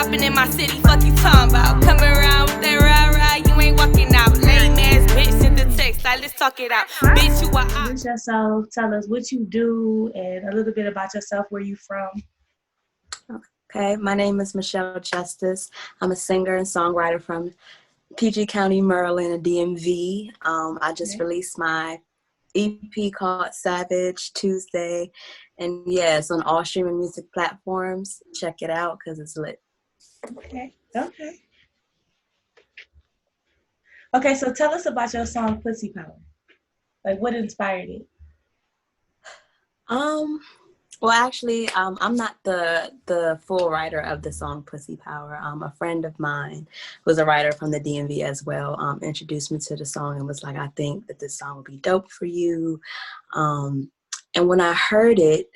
popping in my city, fuck you talking about. Coming around with that rah-rah, you ain't walking out. Lame ass bitch sent the text, like let's talk it out. Bitch, you a op. Introduce yourself, tell us what you do, and a little bit about yourself, where you from. Okay, my name is Mishael. I'm a singer and songwriter from PG County, Maryland, and DMV. I just released my EP called Savage Tuesday, and yeah, it's on all streaming music platforms. Check it out because it's lit. Okay, so tell us about your song Pussy Power. Like, what inspired it? Well, actually, I'm not the full writer of the song Pussy Power. A friend of mine who's a writer from the DMV as well introduced me to the song and was like, I think that this song would be dope for you. And when I heard it,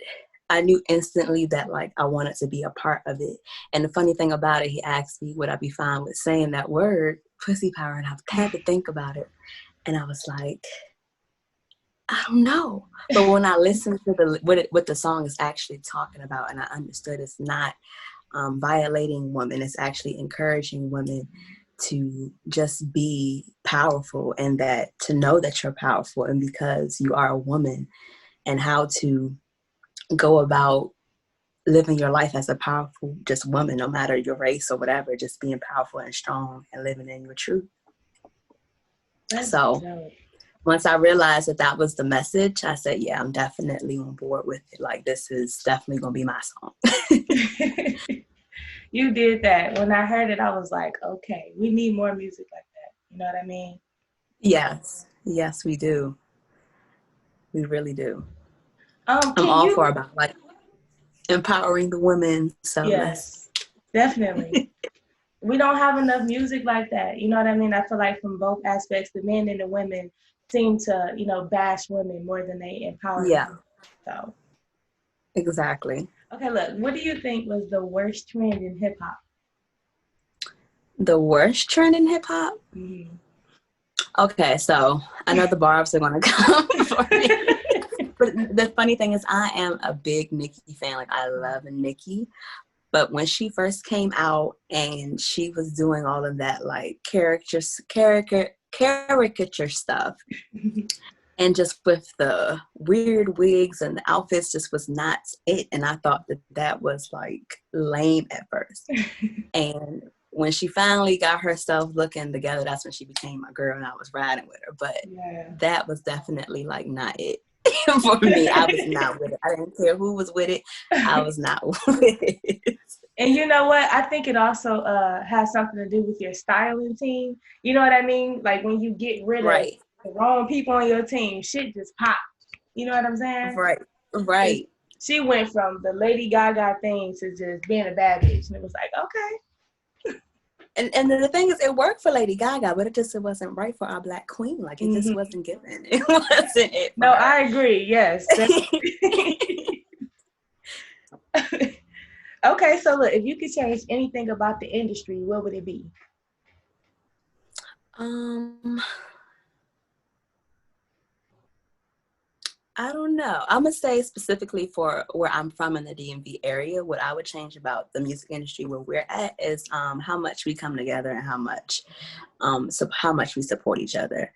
I knew instantly that like I wanted to be a part of it. And the funny thing about it, he asked me, would I be fine with saying that word, Pussy Power? And I had to think about it. And I was like, I don't know. But when I listened to what the song is actually talking about, and I understood it's not violating women, it's actually encouraging women to just be powerful, and that to know that you're powerful and because you are a woman, and how to go about living your life as a powerful just woman, no matter your race or whatever, just being powerful and strong and living in your truth. So once I realized that that was the message, I said, yeah, I'm definitely on board with it. Like, this is definitely going to be my song. You did that. When I heard it, I was like, okay, we need more music like that. You know what I mean? Yes. Yes, we do. We really do. I'm all for about like empowering the women. So yes, definitely. We don't have enough music like that. You know what I mean? I feel like from both aspects, the men and the women seem to, bash women more than they empower them. So. Exactly. Okay, look, what do you think was the worst trend in hip hop? The worst trend in hip hop? Mm-hmm. Okay, so I know the barbs are going to come for me. But the funny thing is, I am a big Nicki fan. Like, I love Nicki. But when she first came out and she was doing all of that, like, caricature stuff, and just with the weird wigs and the outfits just was not it. And I thought that was, like, lame at first. And when she finally got herself looking together, that's when she became my girl and I was riding with her. But that was definitely, like, not it. For me, I was not with it. I didn't care who was with it. I was not with it. And you know what? I think it also has something to do with your styling team. You know what I mean? Like, when you get rid of the wrong people on your team, shit just pops. You know what I'm saying? Right. She went from the Lady Gaga thing to just being a bad bitch. And it was like, okay. And the thing is, it worked for Lady Gaga, but it wasn't right for our Black queen. Like, it just wasn't given. It wasn't it. No, her. I agree. Yes. Okay, so look, if you could change anything about the industry, what would it be? I don't know. I'm going to say specifically for where I'm from in the DMV area, what I would change about the music industry where we're at is how much we come together and how much we support each other.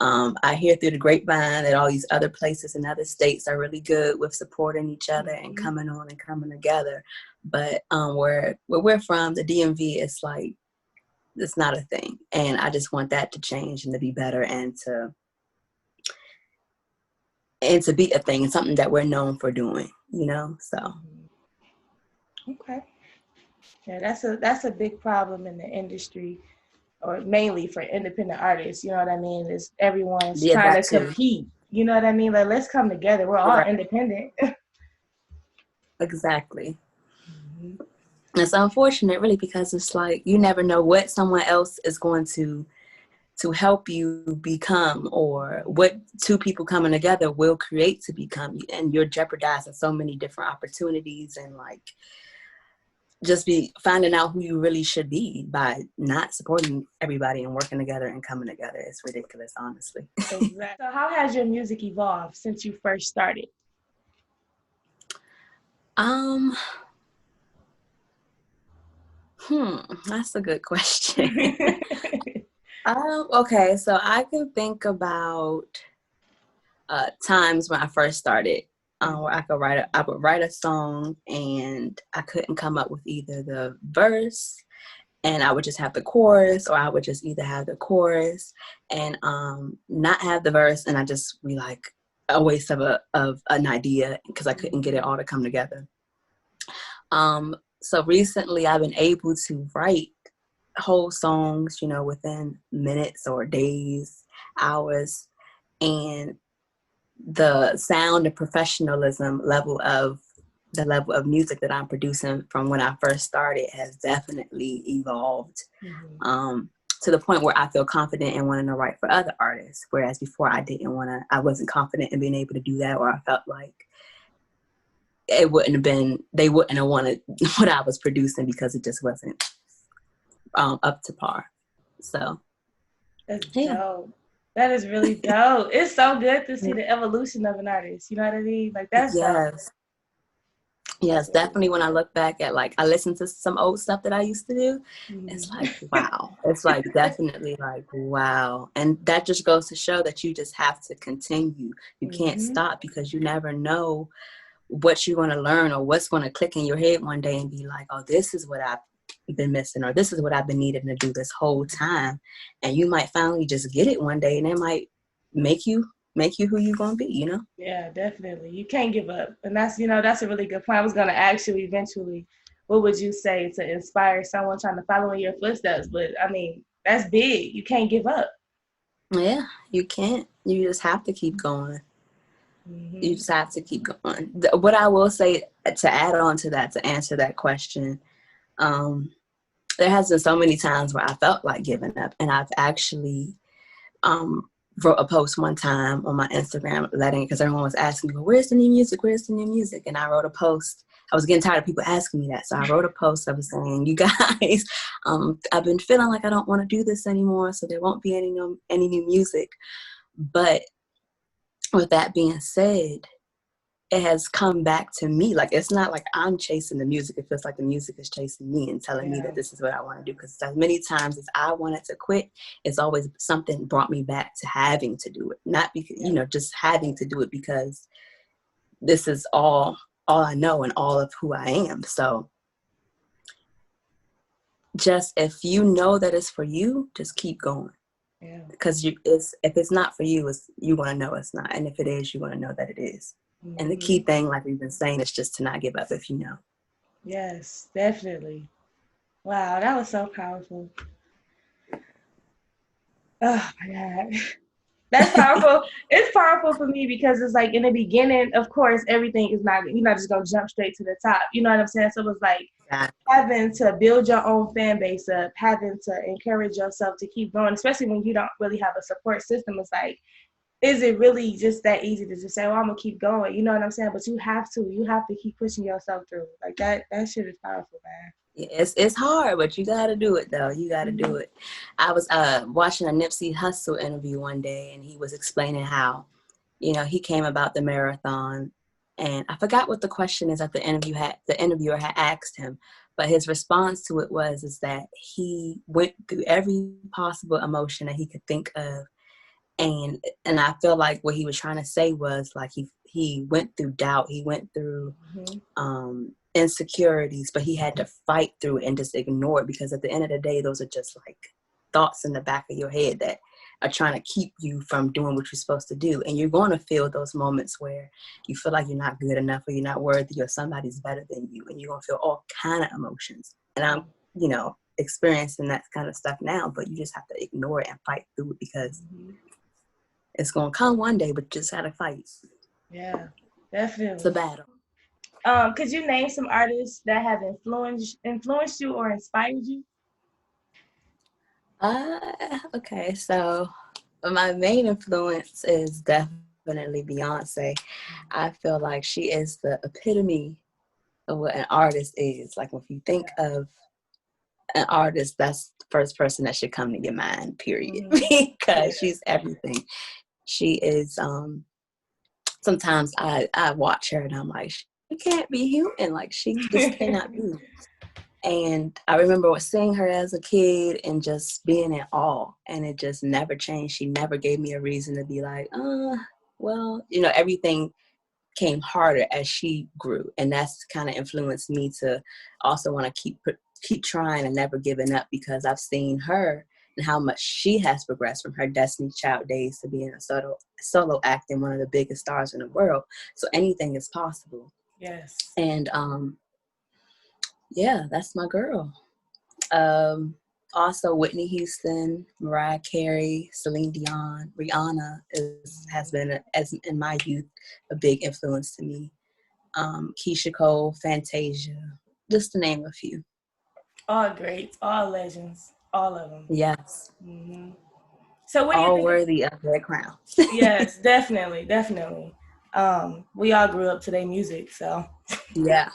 I hear through the grapevine that all these other places and other states are really good with supporting each other and coming on and coming together. But where we're from, the DMV, it's like, it's not a thing. And I just want that to change and to be better and to be a thing, something that we're known for doing, so. Okay. Yeah, that's a big problem in the industry, or mainly for independent artists. You know what I mean? Is everyone's trying to compete. You know what I mean? Like, let's come together. We're all independent. Exactly. It's unfortunate, really, because it's like you never know what someone else is going to help you become, or what two people coming together will create to become, and you're jeopardizing so many different opportunities and like just be finding out who you really should be by not supporting everybody and working together and coming together. It's ridiculous, honestly. Exactly. So how has your music evolved since you first started? That's a good question. Okay, so I can think about times when I first started, where I would write a song and I couldn't come up with either the verse, and I would just have the chorus, or I would just either have the chorus and not have the verse, and I just be like a waste of an idea because I couldn't get it all to come together. So recently I've been able to write whole songs, within minutes or days, hours, and the sound and professionalism level of music that I'm producing from when I first started has definitely evolved, to the point where I feel confident in wanting to write for other artists. Whereas before I wasn't confident in being able to do that, or I felt like they wouldn't have wanted what I was producing because it just wasn't up to par. So that's dope. That is really dope. It's so good to see the evolution of an artist. You know what I mean? Like, that's dope. Yes, definitely. When I look back at, I listen to some old stuff that I used to do, it's like, wow. It's like, definitely like, wow. And that just goes to show that you just have to continue. You can't stop, because you never know what you're going to learn or what's going to click in your head one day and be like, oh, this is what I've been missing, or this is what I've been needing to do this whole time. And you might finally just get it one day, and it might make you who you're going to be, Yeah, definitely. You can't give up. And that's a really good point. I was going to ask you eventually, what would you say to inspire someone trying to follow in your footsteps? But I mean, that's big. You can't give up. Yeah, you can't. You just have to keep going. You just have to keep going. What I will say to add on to that, to answer that question, there has been so many times where I felt like giving up, and I've actually wrote a post one time on my Instagram because everyone was asking me, well, where's the new music? And I wrote a post. I was getting tired of people asking me that. So I wrote a post. I was saying, you guys, I've been feeling like I don't want to do this anymore, so there won't be any new music. But with that being said, it has come back to me. Like, it's not like I'm chasing the music. It feels like the music is chasing me and telling me that this is what I want to do. Because as many times as I wanted to quit, it's always something brought me back to having to do it. Not because, just having to do it, because this is all I know and all of who I am. So just, if you know that it's for you, just keep going. Yeah. Because if it's not for you, you want to know it's not. And if it is, you want to know that it is. And the key thing, like we've been saying, is just to not give up if you know. Yes, definitely. Wow, that was so powerful. Oh my God. That's powerful. It's powerful for me because it's like, in the beginning, of course, everything is not, you're not just going to jump straight to the top. You know what I'm saying? So it was like having to build your own fan base up, having to encourage yourself to keep going, especially when you don't really have a support system. It's like, is it really just that easy to just say, well, I'm going to keep going? You know what I'm saying? But you have to keep pushing yourself through. Like, that shit is powerful, man. It's hard, but you got to do it, though. You got to do it. I was watching a Nipsey Hussle interview one day, and he was explaining how, he came about the marathon. And I forgot what the question is that the interviewer had asked him. But his response to it is that he went through every possible emotion that he could think of. And I feel like what he was trying to say was, like, he went through doubt, he went through insecurities, but he had to fight through it and just ignore it, because at the end of the day, those are just like thoughts in the back of your head that are trying to keep you from doing what you're supposed to do. And you're going to feel those moments where you feel like you're not good enough, or you're not worthy, or somebody's better than you, and you're going to feel all kind of emotions. And I'm experiencing that kind of stuff now, but you just have to ignore it and fight through it, because it's going to come one day, but you just had to fight. Yeah, definitely. It's a battle. Could you name some artists that have influenced you or inspired you? Okay, so my main influence is definitely Beyonce. I feel like she is the epitome of what an artist is. Like, if you think of an artist, that's the first person that should come to your mind, period. Because she's everything. She is, sometimes I watch her and I'm like, she can't be human. Like, she just cannot be. And I remember seeing her as a kid and just being in awe, and it just never changed. She never gave me a reason to be like, well, you know, everything came harder as she grew, and that's kind of influenced me to also want to keep trying and never giving up, because I've seen her and how much she has progressed from her Destiny Child days to being a solo act and one of the biggest stars in the world. So anything is possible. Yes. And yeah, that's my girl. Also Whitney Houston, Mariah Carey, Celine Dion, Rihanna has been, as in my youth, a big influence to me. Keisha Cole, Fantasia, just to name a few. All greats, all legends, all of them. Yes. Mm-hmm. So what all do you think worthy of their crown. Yes, definitely. We all grew up to their music, so. Yeah.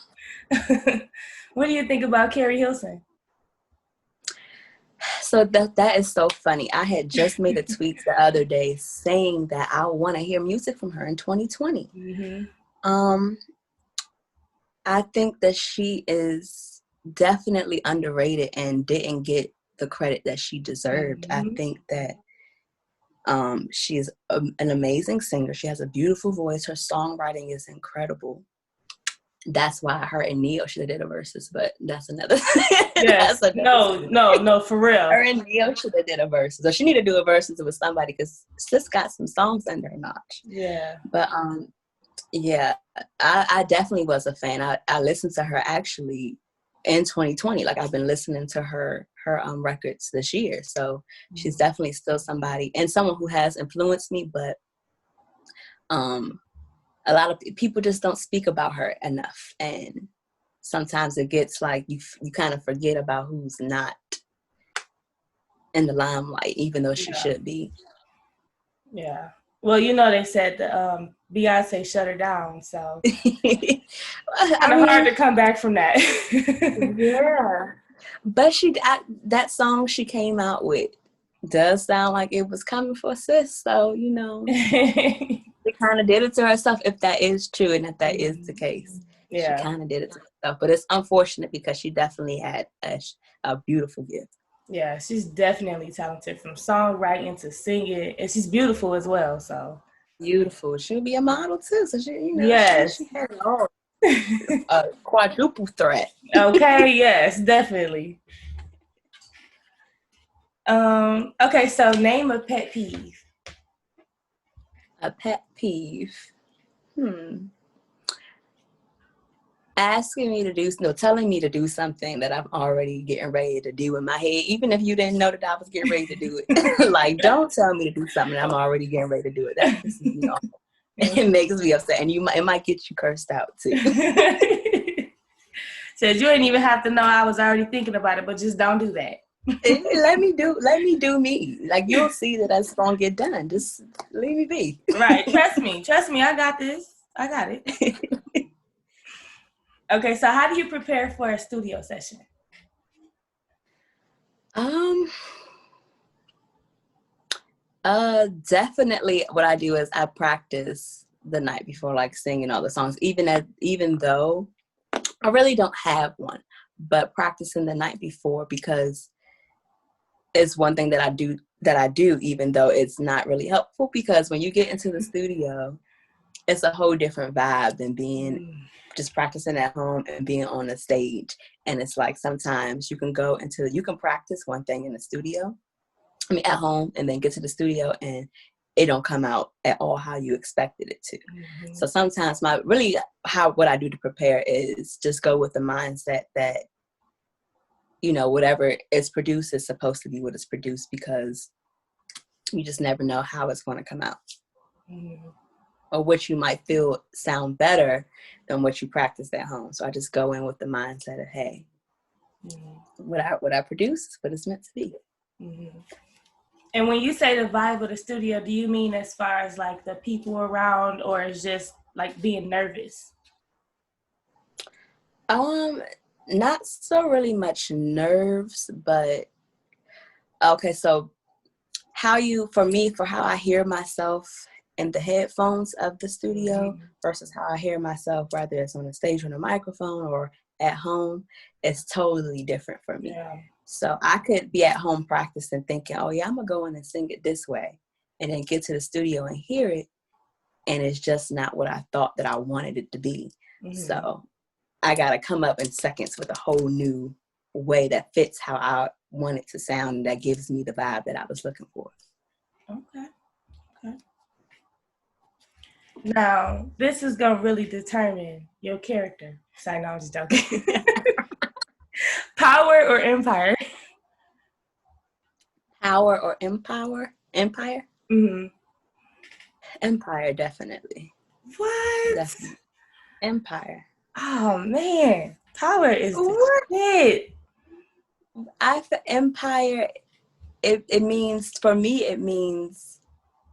What do you think about Carrie Hilson? So that is so funny. I had just made a tweet the other day saying that I want to hear music from her in 2020. Mm-hmm. I think that she is definitely underrated and didn't get the credit that she deserved. Mm-hmm. I think that she is an amazing singer. She has a beautiful voice. Her songwriting is incredible. That's why her and Neo should have did a versus, but that's another. Yes. No, for real. Her and Neo should have did a versus, or she need to do a versus with somebody, because sis got some songs under her notch. Yeah. But yeah, I definitely was a fan. I listened to her actually in 2020. Like, I've been listening to her records this year, so she's definitely still somebody and someone who has influenced me. But a lot of people just don't speak about her enough, and sometimes it gets like you kind of forget about who's not in the limelight, even though she should be. Yeah. Well, they said that Beyonce shut her down, so kind of hard to come back from that. Yeah, but that song she came out with does sound like it was coming for sis, so she kind of did it to herself, if that is true and if that is the case. Yeah. She kind of did it to herself, but it's unfortunate because she definitely had a beautiful gift. Yeah, she's definitely talented, from songwriting to singing, and she's beautiful as well. So beautiful. She'll be a model too, so yes, she had a quadruple threat. Okay, yes, definitely. Okay, so name a pet peeve. A pet peeve. Asking me to telling me to do something that I'm already getting ready to do in my head, even if you didn't know that I was getting ready to do it. Like, don't tell me to do something I'm already getting ready to do it. That pisses me off. It makes me upset, and it might get you cursed out too. Said you didn't even have to know I was already thinking about it, but just don't do that. Let me do me. Like, you'll see that that's gonna get done. Just leave me be. Right. Trust me. I got this. I got it. Okay, so how do you prepare for a studio session? Definitely what I do is I practice the night before, like singing all the songs, even though I really don't have one, but practicing the night before, because it's one thing that I do, even though it's not really helpful, because when you get into the studio, it's a whole different vibe than being just practicing at home and being on the stage. And it's like, sometimes you can practice one thing in the studio, at home, and then get to the studio and it don't come out at all how you expected it to. Mm-hmm. So sometimes what I do to prepare is just go with the mindset that, whatever is produced is supposed to be what is produced, because you just never know how it's going to come out. Mm-hmm. Or what you might feel sound better than what you practiced at home. So I just go in with the mindset of, hey, what I produce is what it's meant to be. Mm-hmm. And when you say the vibe of the studio, do you mean as far as like the people around, or is just like being nervous? Not so really much nerves, but okay. So how I hear myself in the headphones of the studio versus how I hear myself, whether it's on the stage on a microphone or at home is totally different for me. Yeah. So I could be at home practicing thinking, oh yeah, I'm gonna go in and sing it this way, and then get to the studio and hear it, and it's just not what I thought that I wanted it to be. Mm-hmm. So I gotta come up in seconds with a whole new way that fits how I want it to sound, and that gives me the vibe that I was looking for. Okay. Now, this is gonna really determine your character. Sorry, no, I'm just joking. Power or Empire? Power or Empire? Empire? Mm-hmm. Empire, definitely. What? Definitely. Empire. Oh man, Power is the shit. Empire, it means, for me, it means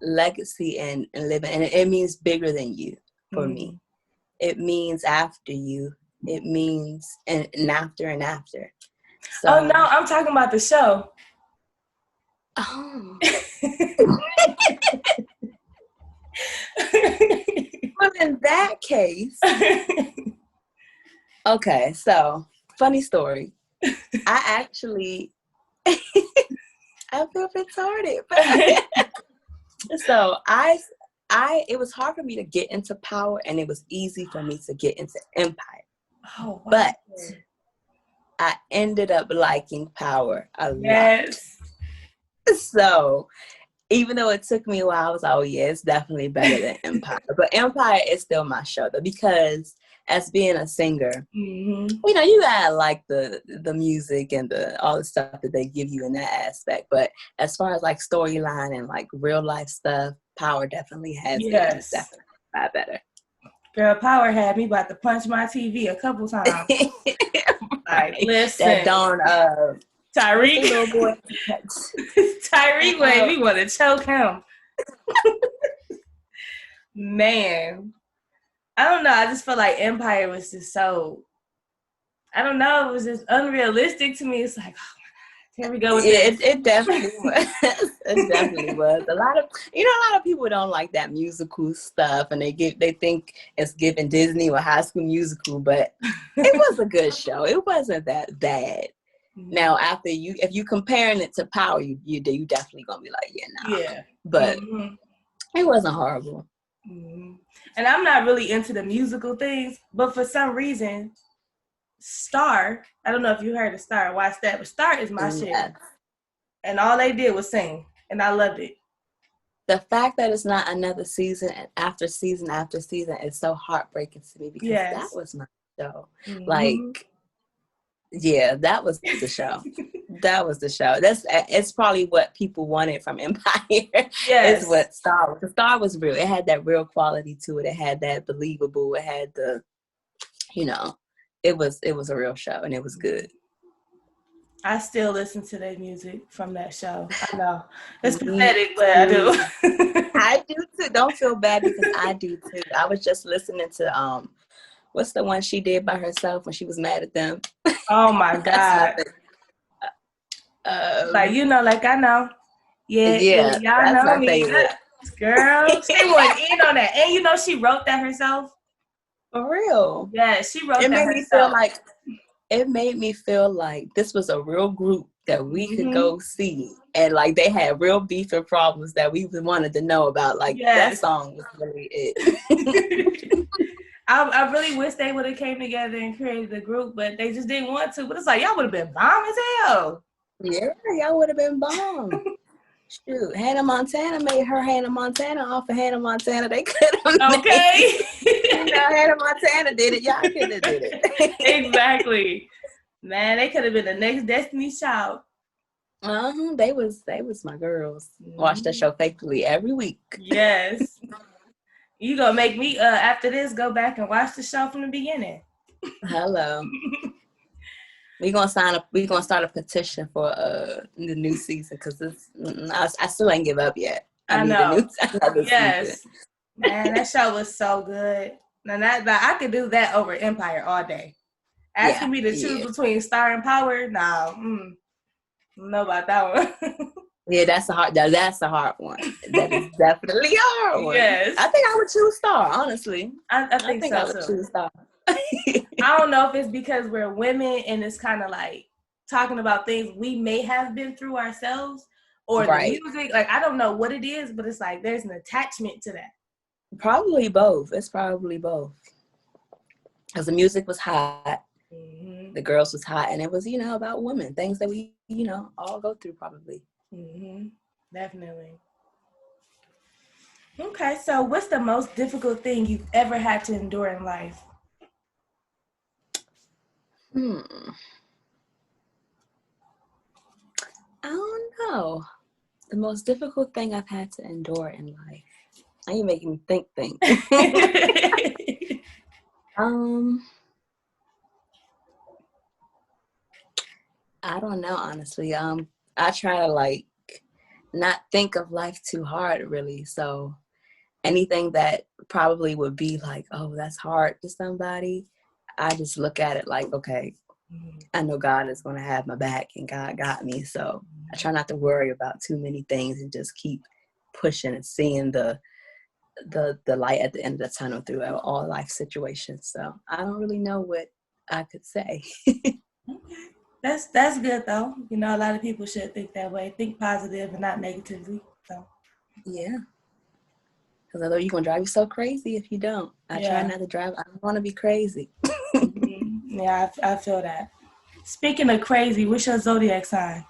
legacy and living, and it means bigger than you for me. It means after you. It means and after and after. So, oh no, I'm talking about the show. Oh. Well, in that case, okay, so funny story. I actually, I feel retarded, but so it was hard for me to get into Power, and it was easy for me to get into Empire. Oh, wow. But I ended up liking Power a lot. So even though it took me a while, I was like, oh yeah, it's definitely better than Empire. But Empire is still my show though, because as being a singer, you know, you gotta like the music and all the stuff that they give you in that aspect. But as far as like storyline and like real life stuff, Power definitely has it. It's definitely a lot better. Girl, Power had me about to punch my TV a couple times. Like, listen. That Dawn Tyreek. Little boy. Tyreek made me want to choke him. Man. I don't know. I just feel like Empire was just so, I don't know. It was just unrealistic to me. It's like, oh my God, here we go with this. It definitely was. It definitely was. A lot of people don't like that musical stuff, and they think it's giving Disney or High School Musical, but it was a good show. It wasn't that bad. Now, if you comparing it to Power, you definitely gonna be like, yeah. But it wasn't horrible. And I'm not really into the musical things, but for some reason, Star, I don't know if you heard of Star, watch that, but Star is my shit. And all they did was sing, and I loved it. The fact that it's not another season after season after season is so heartbreaking to me, because that was my show. Like, yeah, that was the show. That was the show. It's probably what people wanted from Empire. Is what Star was. The Star was real. It had that real quality to it. It had that believable. It had the, it was a real show, and it was good. I still listen to their music from that show. I know it's pathetic, but I do. I do too. Don't feel bad, because I do too. I was just listening to what's the one she did by herself when she was mad at them? Oh my God. Like, like I know. Yeah, y'all know me. Girl, she went in on that. And she wrote that herself. For real. Yeah, she wrote that herself. It made me feel like this was a real group that we could go see. And like they had real beef and problems that we wanted to know about. Like that song was really it. I really wish they would have came together and created a group, but they just didn't want to. But it's like, y'all would have been bomb as hell. Yeah, y'all would have been bomb. Shoot, Hannah Montana made her Hannah Montana off of Hannah Montana. They could have Okay. Hannah Montana did it. Y'all could have did it. Exactly. Man, they could have been the next Destiny's Child. They was my girls. Watch that show faithfully every week. Yes. You gonna make me after this go back and watch the show from the beginning. Hello. We're gonna start a petition for the new season, because I still ain't give up yet. I know. Yes. Season. Man, that show was so good. Now I could do that over Empire all day. Asking me to choose between Star and Power, no. Don't know about that one. Yeah, that's a hard one. That is definitely a hard one. Yes. I think I would choose Star, honestly. I think so I would choose Star. I don't know if it's because we're women and it's kind of like talking about things we may have been through ourselves, or the music. Like, I don't know what it is, but it's like there's an attachment to that. Probably both. It's probably both. Because the music was hot. Mm-hmm. The girls was hot. And it was, you know, about women. Things that we, you know, all go through probably. Mm-hmm. Definitely. Okay, so what's the most difficult thing you've ever had to endure in life? I don't know. The most difficult thing I've had to endure in life. Now you're making me think. I don't know, honestly. I try to like not think of life too hard, really. So anything that probably would be like, oh, that's hard to somebody, I just look at it like, okay, I know God is going to have my back and God got me. So I try not to worry about too many things and just keep pushing and seeing the light at the end of the tunnel through all life situations. So I don't really know what I could say. Okay. That's good though. You know, a lot of people should think that way. Think positive and not negatively. So yeah. Because although you're going to drive you so crazy if you don't. I try not to drive. I don't want to be crazy. Mm-hmm. Yeah, I feel that. Speaking of crazy, what's your zodiac sign?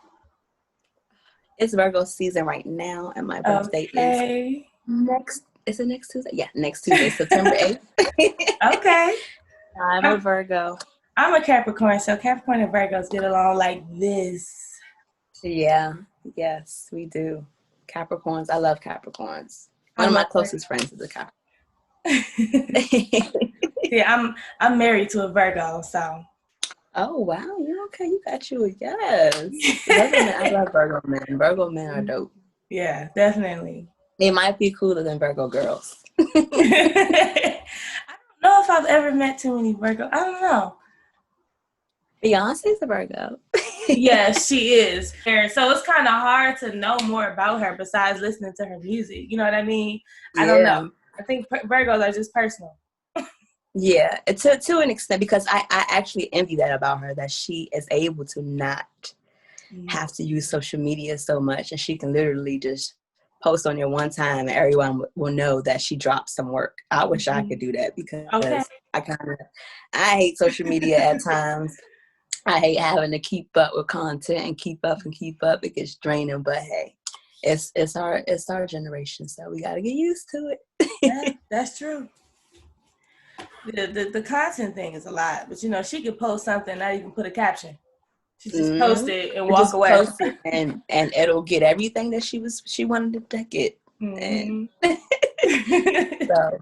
It's Virgo season right now, and my birthday is next. Is it next Tuesday? Yeah, next Tuesday, September 8th. Okay. I'm a Virgo. I'm a Capricorn, so Capricorn and Virgos get along like this. Yeah, yes, we do. Capricorns, I love Capricorns. One of my closest friends is a Capricorn. Yeah, I'm married to a Virgo, so. Oh, wow. You're okay. You got you a yes. Virgo men, I love Virgo men. Virgo men are dope. Yeah, definitely. They might be cooler than Virgo girls. I don't know if I've ever met too many Virgo. I don't know. Beyonce's a Virgo. Yeah, she is. So it's kind of hard to know more about her besides listening to her music. You know what I mean? I don't know. I think Virgos are just personal. Yeah, to an extent, because I actually envy that about her, that she is able to not have to use social media so much, and she can literally just post on there one time and everyone will know that she dropped some work. I wish I could do that, because I hate social media at times. I hate having to keep up with content and keep up. It gets draining, but hey, it's our generation, so we got to get used to it. Yeah, that's true. The content thing is a lot, but you know, she could post something, not even put a caption. She just post it and walk away. Post it and it'll get everything that she wanted to get. And so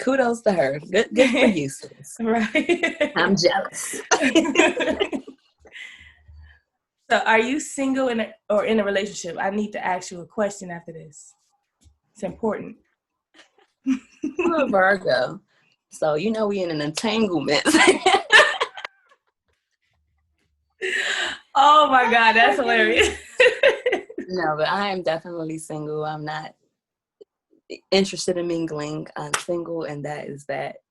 kudos to her. Good for you, sis. Right. I'm jealous. So are you single or in a relationship? I need to ask you a question after this. It's important. I'm a Virgo. So, you know, we in an entanglement. Oh my God, that's hilarious. No, but I am definitely single. I'm not interested in mingling. I'm single, and that is that.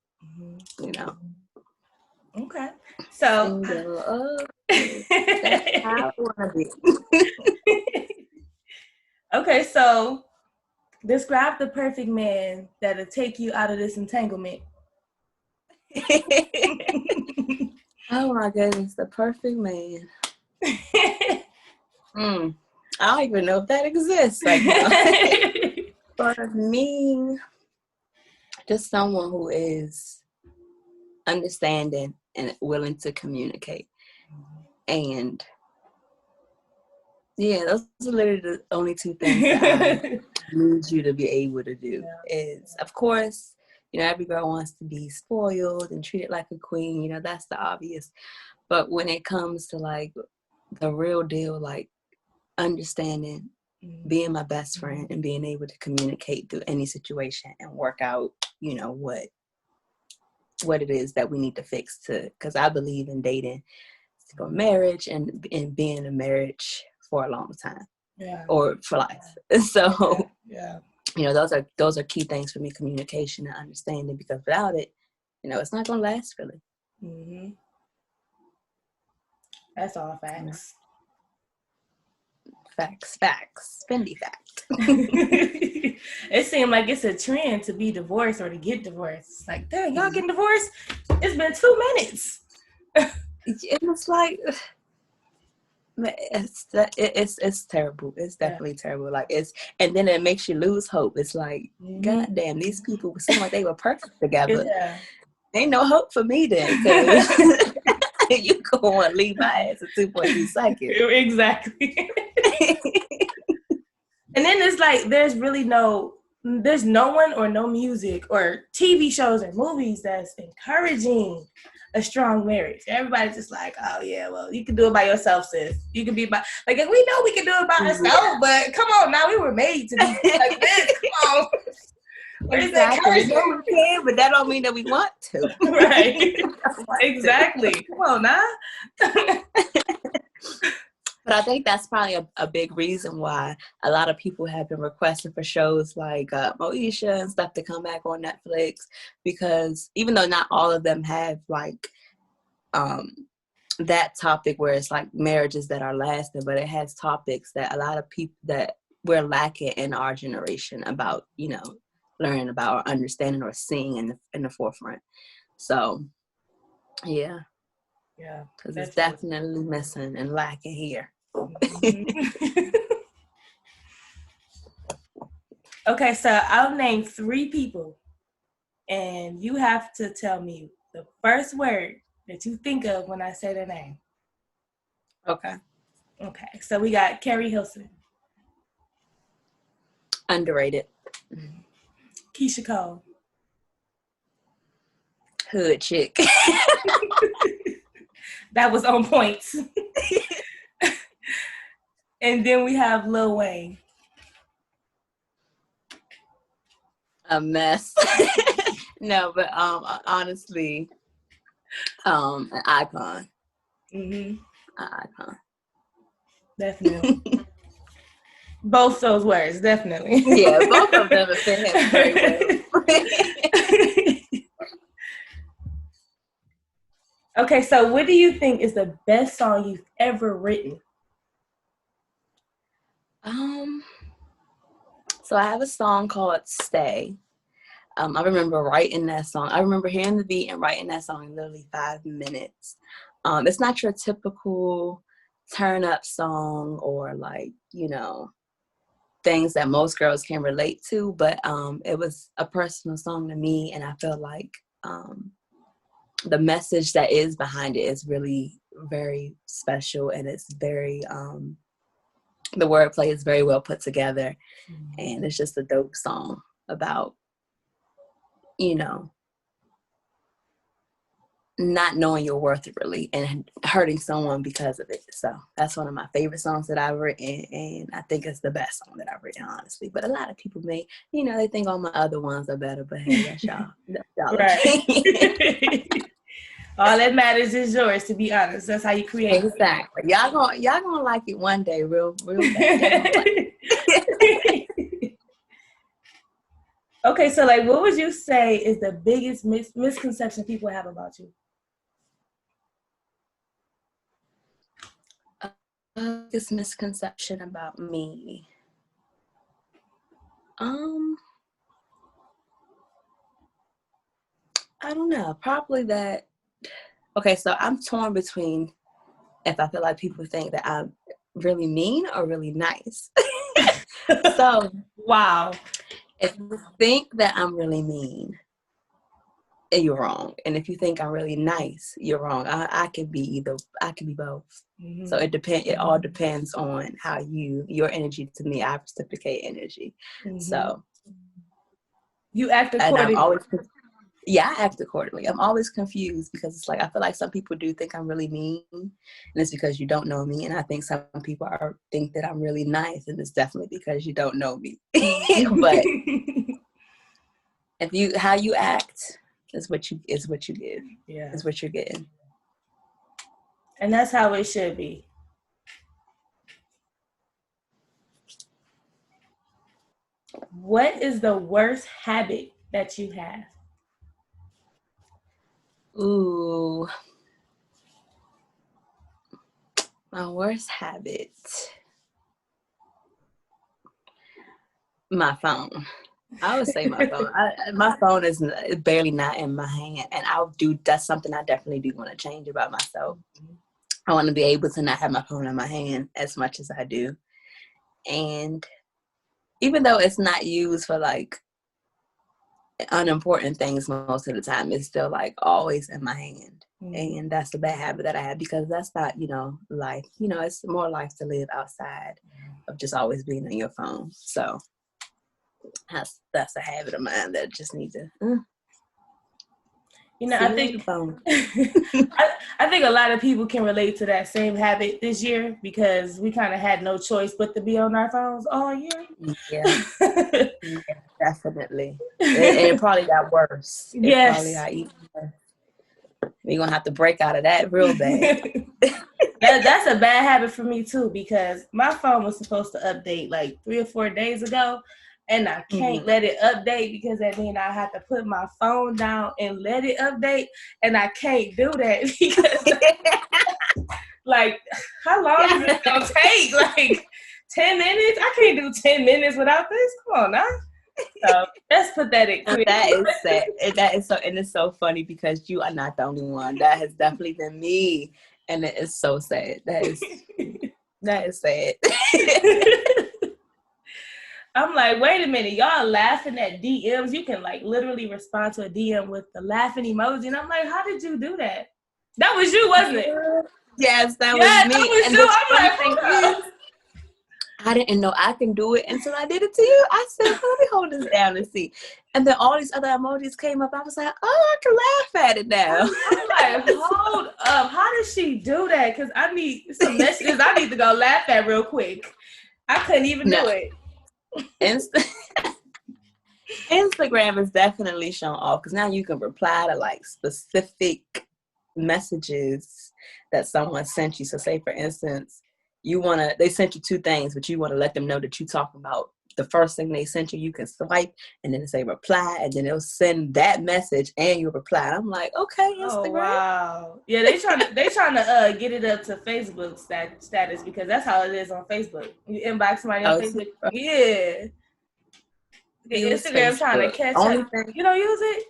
You know. Okay. So single. That's how I want to be. Okay, so describe the perfect man that'll take you out of this entanglement. Oh my goodness, the perfect man. I don't even know if that exists right now. For me, just someone who is understanding and willing to communicate. And yeah, those are literally the only two things that I need you to be able to do. Is, of course, you know, every girl wants to be spoiled and treated like a queen. You know, that's the obvious. But when it comes to like the real deal, like understanding, being my best friend and being able to communicate through any situation and work out, you know, what it is that we need to fix, because I believe in dating for marriage and being in marriage for a long time, or for life. So, you know, those are key things for me: communication and understanding. Because without it, it's not gonna last really. Mm-hmm. That's all facts. Facts. Fendi fact. It seemed like it's a trend to be divorced or to get divorced. It's like, dang, y'all getting divorced? It's been 2 minutes. It was like, it's terrible. It's definitely terrible. Like and then it makes you lose hope. It's like, God damn, these people seem like they were perfect together. Yeah. Ain't no hope for me then, because you go on leave my ass at 2.2 seconds. Exactly. And then it's like there's no one or no music or TV shows or movies that's encouraging a strong marriage. Everybody's just like, oh yeah, well, you can do it by yourself, sis. You can be by, like, we know we can do it by ourselves, but come on now, we were made to be like this. Come on. Exactly. We can, but that don't mean that we want to. Right. Exactly. Come on now. But I think that's probably a big reason why a lot of people have been requesting for shows like Moesha and stuff to come back on Netflix, because even though not all of them have like that topic where it's like marriages that are lasting, but it has topics that a lot of people that we're lacking in our generation about, learning about or understanding or seeing in the forefront. So, yeah. Yeah. Because it's definitely missing and lacking here. Okay, so I'll name 3 people, and you have to tell me the first word that you think of when I say their name. Okay. Okay, so we got Carrie Hilson. Underrated. Keisha Cole. Hood chick. That was on point. And then we have Lil Wayne. A mess. No, but honestly, an icon. Mm-hmm. An icon. Definitely. Both those words, definitely. Yeah, both of them have fit him very well. Okay, so what do you think is the best song you've ever written? So I have a song called Stay. I remember writing that song. I remember hearing the beat and writing that song in literally 5 minutes. It's not your typical turn up song or like, things that most girls can relate to, but it was a personal song to me, and I feel like the message that is behind it is really very special, and it's very the wordplay is very well put together, and it's just a dope song about not knowing your worth really and hurting someone because of it. So that's one of my favorite songs that I've written, and I think it's the best song that I've written, honestly. But a lot of people may, they think all my other ones are better, but hey, that's y'all. That's y'all. Right. All that matters is yours, to be honest. That's how you create. Exactly. Y'all gonna like it one day, real bad. Okay, so like, what would you say is the biggest misconception people have about you? Biggest misconception about me. I don't know. Probably that. Okay, so I'm torn between if I feel like people think that I'm really mean or really nice. So, wow. If you think that I'm really mean, you're wrong. And if you think I'm really nice, you're wrong. I could be either. I could be both. Mm-hmm. So it all depends on how your energy to me. I reciprocate energy. Mm-hmm. So you act accordingly. I act accordingly. I'm always confused because it's like I feel like some people do think I'm really mean, and it's because you don't know me. And I think some people think that I'm really nice, and it's definitely because you don't know me. But how you act is what you give. Yeah, is what you're getting. And that's how it should be. What is the worst habit that you have? Ooh, my worst habit. My phone. I would say my phone. My phone is barely not in my hand, and that's something I definitely do want to change about myself. I want to be able to not have my phone in my hand as much as I do. And even though it's not used for like unimportant things most of the time, it's still like always in my hand. And that's a bad habit that I have, because that's not, life. It's more life to live outside of just always being on your phone. So that's a habit of mine that just needs to. I think I think a lot of people can relate to that same habit this year, because we kind of had no choice but to be on our phones all year. Yeah, yeah, definitely. It probably got worse. Yes. It probably got even worse. We're going to have to break out of that real bad. That's a bad habit for me too, because my phone was supposed to update like 3 or 4 days ago, and I can't let it update, because that means I have to put my phone down and let it update, and I can't do that because like, how long is it gonna take? Like 10 minutes? I can't do 10 minutes without this. Come on now. So that's pathetic. That is sad. And it's so funny, because you are not the only one. That has definitely been me, and it is so sad. That is sad. I'm like, wait a minute, y'all laughing at DMs. You can like literally respond to a DM with the laughing emoji, and I'm like, how did you do that? That was you, wasn't it? Yes, that was me. That was and you. I'm like, I didn't know I can do it until I did it to you. I said, let me hold this down and see. And then all these other emojis came up. I was like, oh, I can laugh at it now. I'm like, hold up. How did she do that? Because I need some messages I need to go laugh at real quick. I couldn't even do it. Instagram is definitely shown off, because now you can reply to like specific messages that someone sent you. So say, for instance, they sent you 2 things, but you want to let them know that you talking about the first thing they sent you. You can swipe and then say reply, and then they'll send that message and you reply. I'm like, okay, Instagram. Oh, wow. Yeah, they trying to get it up to Facebook status, because that's how it is on Facebook. You inbox somebody on Facebook. Yeah. Instagram Facebook. Trying to catch up. You don't use it?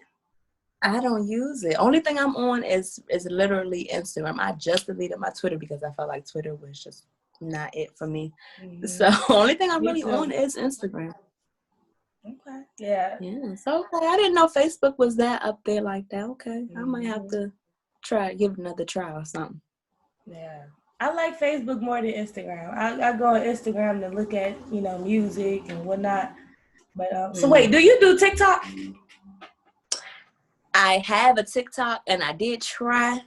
I don't use it. Only thing I'm on is literally Instagram. I just deleted my Twitter because I felt like Twitter was just not it for me. Mm-hmm. So only thing I'm really on is Instagram. Okay. Yeah. Yeah. So I didn't know Facebook was that up there like that. Okay. Mm-hmm. I might have to give it another try or something. Yeah. I like Facebook more than Instagram. I go on Instagram to look at, music and whatnot. But so wait, do you do TikTok? I have a TikTok, and I did try,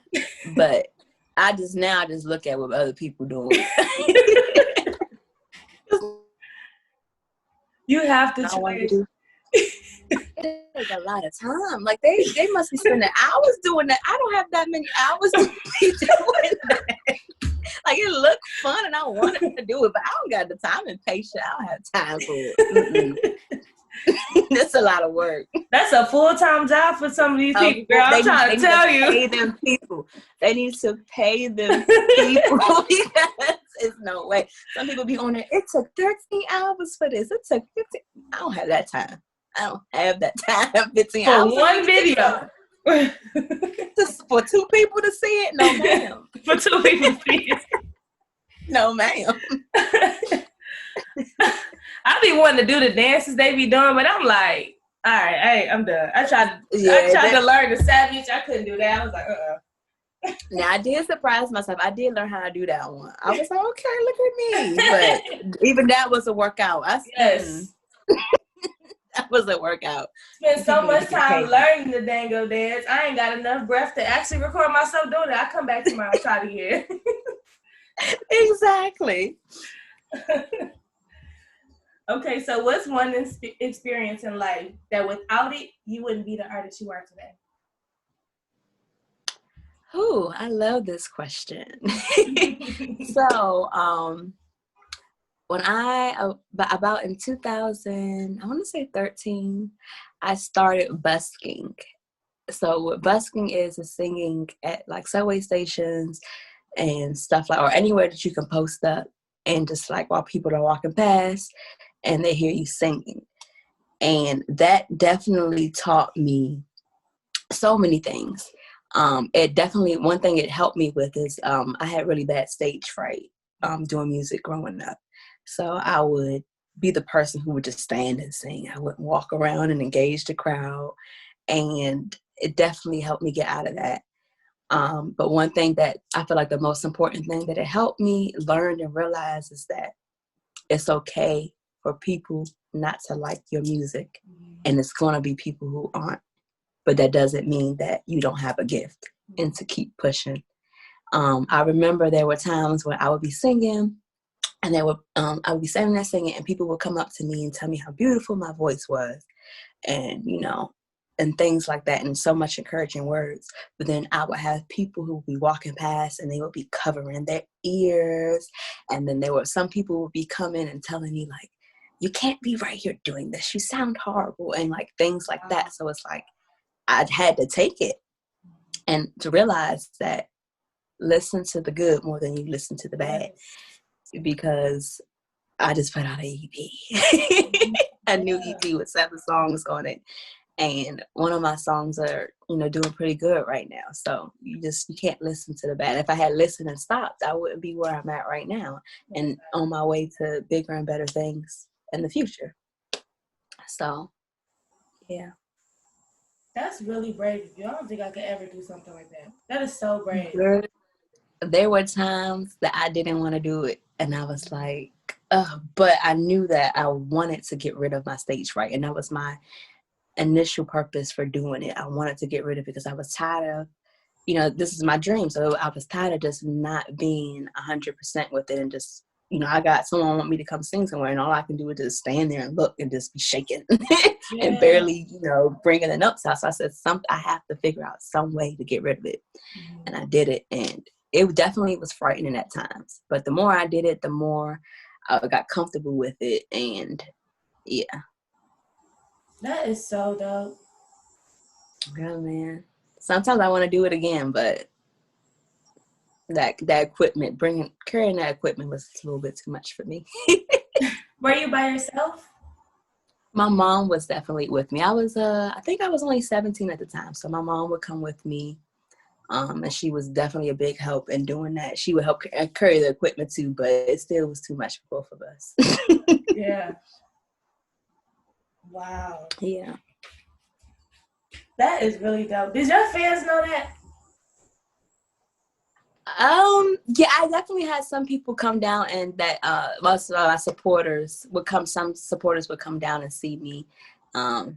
but I just look at what other people doing. You have to try. It takes a lot of time. Like they must be spending hours doing that. I don't have that many hours to be doing that. Like, it looked fun, and I wanted to do it, but I don't got the time and patience. I don't have time for it. That's a lot of work. That's a full-time job for some of these people, girl. I'm trying to tell you. Pay them people. They need to pay them people, because it's no way. Some people be on there. It took 13 hours for this. It took 15. I don't have that time. I don't have that time. 15 for hours for one video. Just for 2 people to see it? No, ma'am. For 2 people to see it? No, ma'am. I be wanting to do the dances they be doing, but I'm like, all right, I'm done. I tried to learn the Savage. I couldn't do that. I was like, Now, I did surprise myself. I did learn how to do that one. I was like, okay, look at me. But even that was a workout. Yes. That was a workout. Spent so much time learning the dango dance. I ain't got enough breath to actually record myself doing it. I come back tomorrow and try it again. Exactly. Okay, so what's one experience in life that without it, you wouldn't be the artist you are today? Oh, I love this question. So, when about in 2000, I want to say 13, I started busking. So what busking is singing at like subway stations and stuff like, or anywhere that you can post up and just like while people are walking past and they hear you singing. And that definitely taught me so many things. It definitely, one thing it helped me with is I had really bad stage fright doing music growing up. So I would be the person who would just stand and sing. I wouldn't walk around and engage the crowd. And it definitely helped me get out of that. But one thing that I feel like the most important thing that it helped me learn and realize is that it's okay for people not to like your music. And it's going to be people who aren't. But that doesn't mean that you don't have a gift, and to keep pushing. I remember there were times when I would be singing and I would be standing there singing and people would come up to me and tell me how beautiful my voice was. And, you know, and things like that, and so much encouraging words. But then I would have people who would be walking past and they would be covering their ears. And then there were some people who would be coming and telling me like, you can't be right here doing this. You sound horrible. And like things like that. So it's like, I had to take it and to realize that listen to the good more than you listen to the bad, because I just put out an EP, a new EP with 7 songs on it. And one of my songs are, you know, doing pretty good right now. So you can't listen to the bad. If I had listened and stopped, I wouldn't be where I'm at right now and on my way to bigger and better things in the future. So, yeah. That's really brave of you. I don't think I could ever do something like that. That is so brave. There were times that I didn't want to do it. And I was like, but I knew that I wanted to get rid of my stage fright. And that was my initial purpose for doing it. I wanted to get rid of it because I was tired of, you know, this is my dream. So I was tired of just not being 100% with it and just, you know, I got someone want me to come sing somewhere and all I can do is just stand there and look and just be shaking and barely, you know, bringing the notes out. So I said, I have to figure out some way to get rid of it. And I did it. And it definitely was frightening at times. But the more I did it, the more I got comfortable with it. And yeah. That is so dope. Yeah, man. Sometimes I want to do it again, but that equipment, carrying that equipment was a little bit too much for me. Were you by yourself? My mom was definitely with me. I think I was only 17 at the time, so my mom would come with me, and she was definitely a big help in doing that. She would help carry the equipment too, but it still was too much for both of us. Yeah. Wow. Yeah. That is really dope. Did your fans know that? Yeah, I definitely had some people come down and that most of my supporters would come, some supporters would come down and see me. And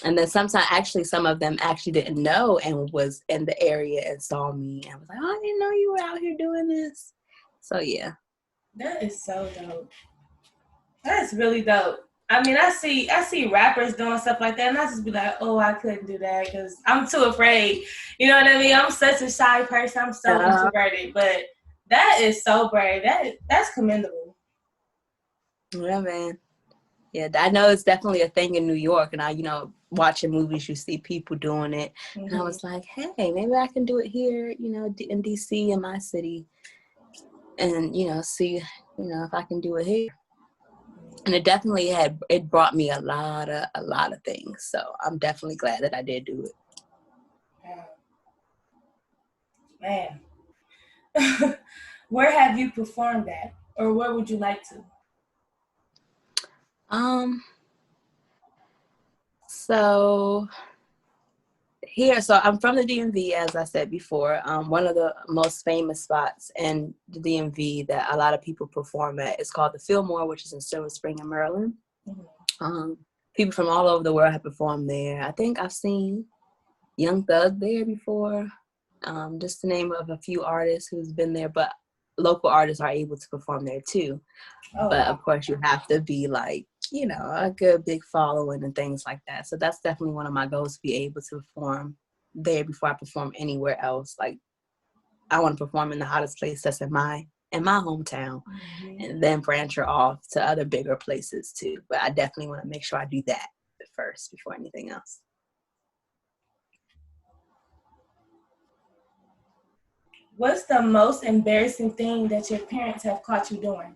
then sometimes actually some of them actually didn't know and was in the area and saw me and was like, oh, I didn't know you were out here doing this. So yeah. That is so dope. That's really dope. I mean, I see rappers doing stuff like that, and I just be like, oh, I couldn't do that because I'm too afraid. You know what I mean? I'm such a shy person. I'm so introverted. But that is so brave. That's commendable. Yeah, man. Yeah, I know it's definitely a thing in New York, and I, you know, watching movies, you see people doing it, and I was like, hey, maybe I can do it here, you know, in DC, in my city, and you know, see, you know, if I can do it here. And it definitely brought me a lot of things. So I'm definitely glad that I did do it. Man. Where have you performed at? Or where would you like to? So I'm from the DMV, as I said before. One of the most famous spots in the DMV that a lot of people perform at is called the Fillmore, which is in Silver Spring in Maryland. Mm-hmm. People from all over the world have performed there. I think I've seen Young Thug there before, just the name of a few artists who's been there, but local artists are able to perform there too. But wow. Of course you have to be like, you know, a good big following and things like that. So that's definitely one of my goals, to be able to perform there before I perform anywhere else. Like, I want to perform in the hottest place that's in my hometown, and then branch off to other bigger places too. But I definitely want to make sure I do that first before anything else. What's the most embarrassing thing that your parents have caught you doing?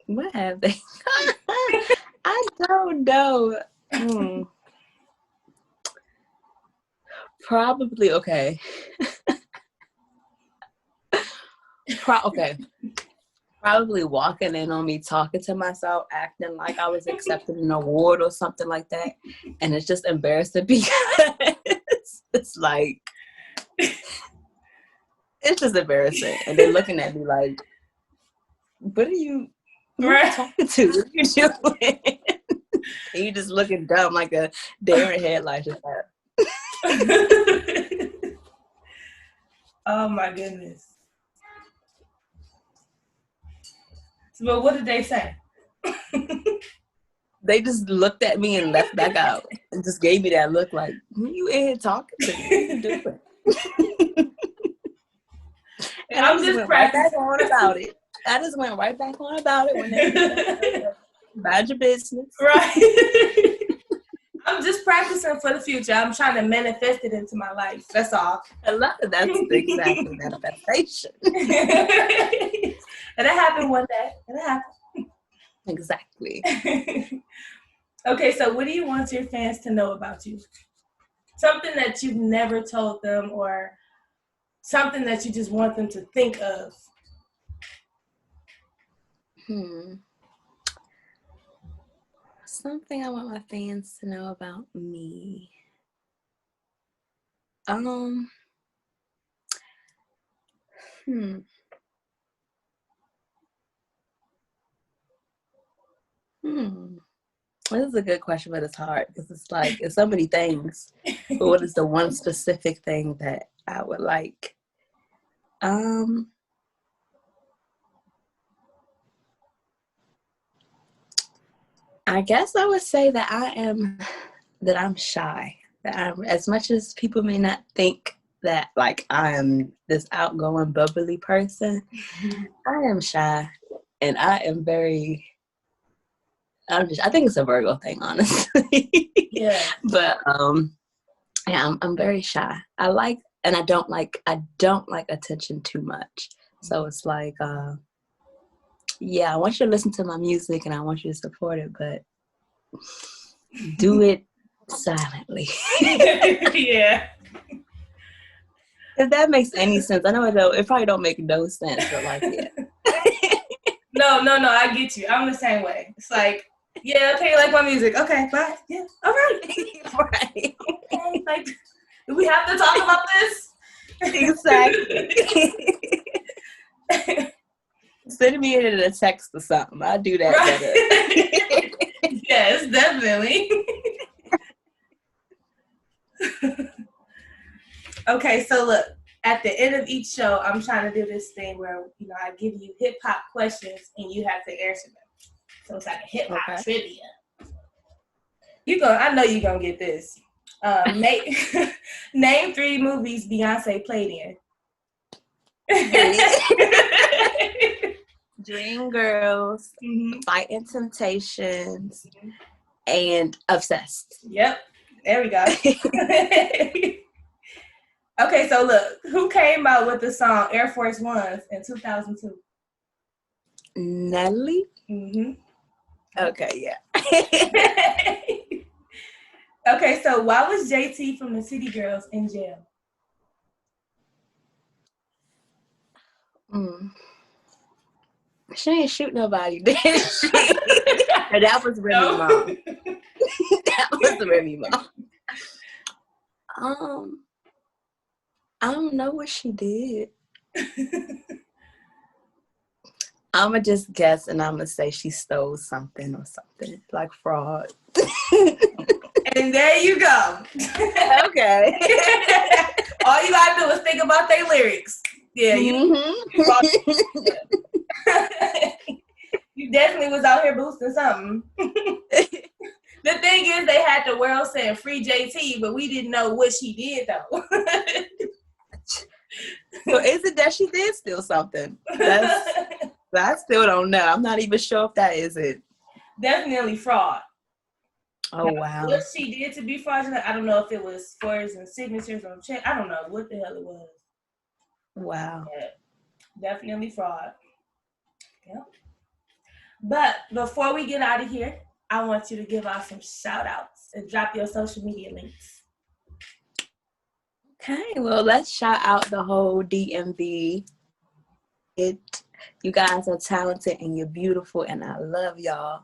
What have they? I don't know. Probably okay. Okay. Probably walking in on me, talking to myself, acting like I was accepting an award or something like that, and it's just embarrassing because it's like it's just embarrassing, and they're looking at me like, "What are you?" Who are you talking to? What are you doing? And you just looking dumb like a deer in headlights. Oh my goodness. But what did they say? They just looked at me and left back out and just gave me that look like, who you in here talking to? What are you doing? And I just went right back on about it. I just went right back on about it when they said, mind your business. Right. I'm just practicing for the future. I'm trying to manifest it into my life. That's all. I love it. That's exactly manifestation. And it happened one day. It happened. Exactly. Okay, so what do you want your fans to know about you? Something that you've never told them, or something that you just want them to think of. Something I want my fans to know about me. This is a good question, but it's hard because it's like it's so many things. But what is the one specific thing that I would like? I guess I would say that I'm shy. That I'm, as much as people may not think that like I am this outgoing, bubbly person, I am shy, and I am very. I think it's a Virgo thing, honestly. Yeah. But yeah, I'm very shy. I don't like attention too much. So it's like, yeah, I want you to listen to my music and I want you to support it, but do it silently. Yeah. If that makes any sense. I know it probably don't make no sense, but like, yeah. No, I get you. I'm the same way. It's like, yeah, okay, you like my music. Okay, bye. Yeah, all right. Right. Okay, like, do we have to talk about this? Exactly. Send me in a text or something. I'll do that better. Yes, definitely. Okay, so look, at the end of each show, I'm trying to do this thing where, I give you hip-hop questions and you have to answer them. So it's like a hip-hop trivia. I know you're going to get this. Name 3 movies Beyonce played in. Dreamgirls, Fighting Temptations, and Obsessed. Yep, there we go. Okay, so look, who came out with the song Air Force Ones in 2002? Nelly? Mm-hmm. Okay, yeah. Okay, so why was JT from the City Girls in jail? She ain't shoot nobody, did she? That was Remy Ma. That was Remy Ma. I don't know what she did. I'm going to just guess and I'm going to say she stole something or something, like fraud. And there you go. Okay. All you got to do is think about their lyrics. Yeah, you definitely was out here boosting something. The thing is, they had the world saying free JT, but we didn't know what she did, though. So is it that she did steal something? I still don't know. I'm not even sure if that is it. Definitely fraud. Oh, wow. What she did to be fraudulent, I don't know if it was scores and signatures on check. I don't know what the hell it was. Wow. Yeah, definitely fraud. Yeah. But before we get out of here, I want you to give out some shout outs and drop your social media links. Okay, well, let's shout out the whole DMV. You guys are talented and you're beautiful, and I love y'all.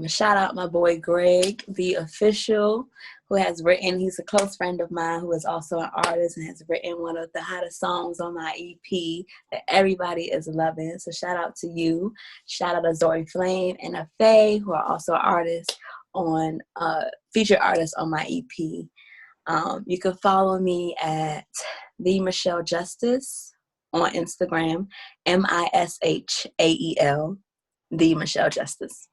Shout out my boy Greg, the official, who has written, he's a close friend of mine who is also an artist and has written one of the hottest songs on my EP that everybody is loving. So shout out to you. Shout out to Zori Flame and Faye, who are also artists on featured artists on my EP. You can follow me at the Mishael Justice on Instagram, Mishael, the Mishael Justice.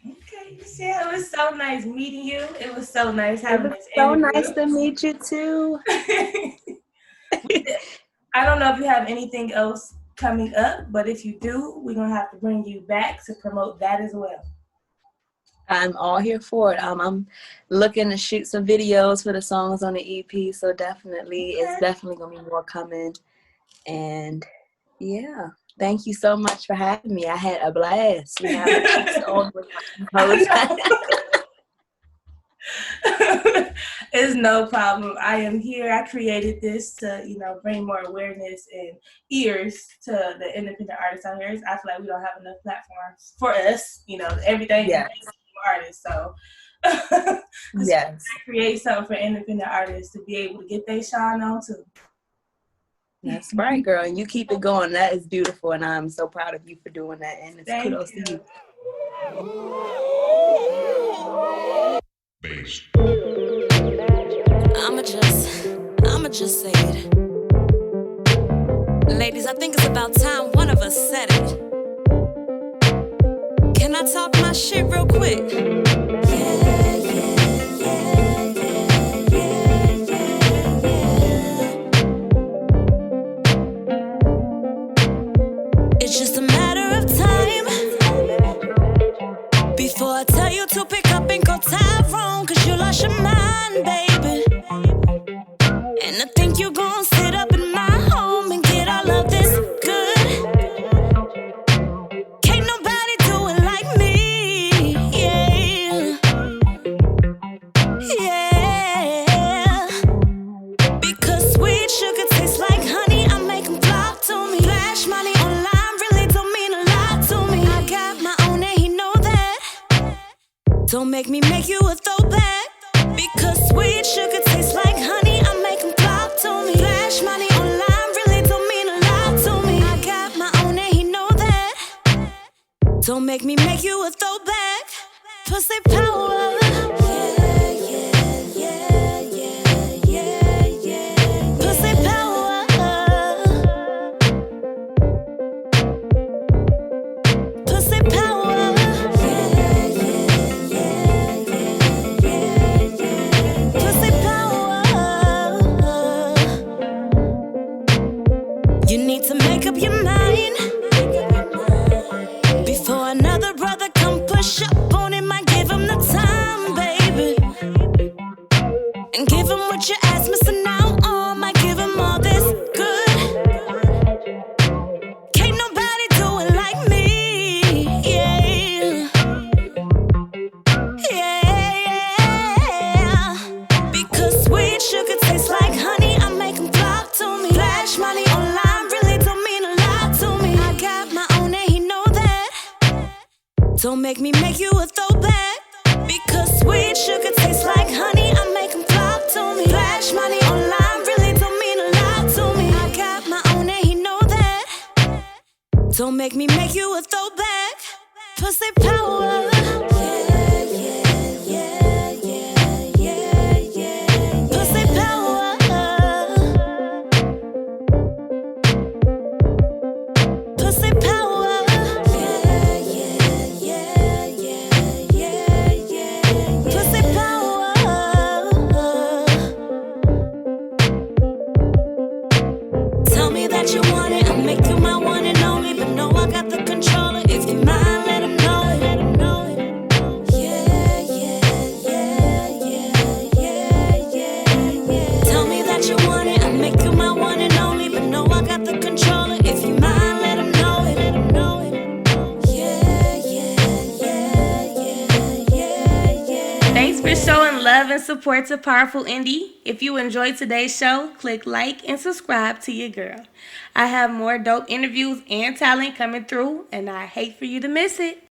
Okay, Michelle, it was so nice meeting you. It was so nice having this interview. So nice to meet you too. I don't know if you have anything else coming up, but if you do, we're gonna have to bring you back to promote that as well. I'm all here for it. I'm looking to shoot some videos for the songs on the EP, so definitely, it's definitely gonna be more coming. And yeah, thank you so much for having me. I had a blast. You know, it's no problem. I am here. I created this to, bring more awareness and ears to the independent artists out here. I feel like we don't have enough platforms for us. Everything is artists. So yes, create something for independent artists to be able to get their shine on too. That's right, girl. And you keep it going. That is beautiful. And I'm so proud of you for doing that. And it's kudos to you. I'ma just say it. Ladies, I think it's about time one of us said it. Can I talk my shit real quick? It's just a matter of time before I tell you to pick up and go Tyrone, 'cause you lost your mind, baby. And I think you're gonna sit up in my home and get all of this good. Can't nobody do it like me, yeah. Yeah. Because sweet sugar tastes like honey, I make them flock to me. Flash money online really don't mean a lot to me. I got my own and he know that. Don't make me make you a throwback. Because sweet sugar tastes like honey, I make them flock to me. Flash money online really don't mean a lot to me. I got my own and he know that. Don't make me make you a throwback. Pussy power. Pussy power. Pussy power. Pussy power. You need to make up your mind before another brother come push up on him. I give him the time, baby, and give him what your ass missing out on. I give him all this good. Can't nobody do it like me, yeah. Yeah. Because sweet sugar tastes like honey, I make them flock to me. Flash money online really don't mean a lot to me. I got my own and he know that. Don't make me make you a throwback. Because sweet sugar tastes like honey, I make them flock to me. Flash money online really don't mean a lot to me. I got my own and he know that. Don't make me make you a throwback. Pussy power. Pussy power. Pussy power. Pussy power. Tell me that you want it, I'll make you my one and only. But no, I got the controller. If you mind, let him know it. Thanks for showing love and support to Powerful Indie. If you enjoyed today's show, click like and subscribe to your girl. I have more dope interviews and talent coming through, and I hate for you to miss it.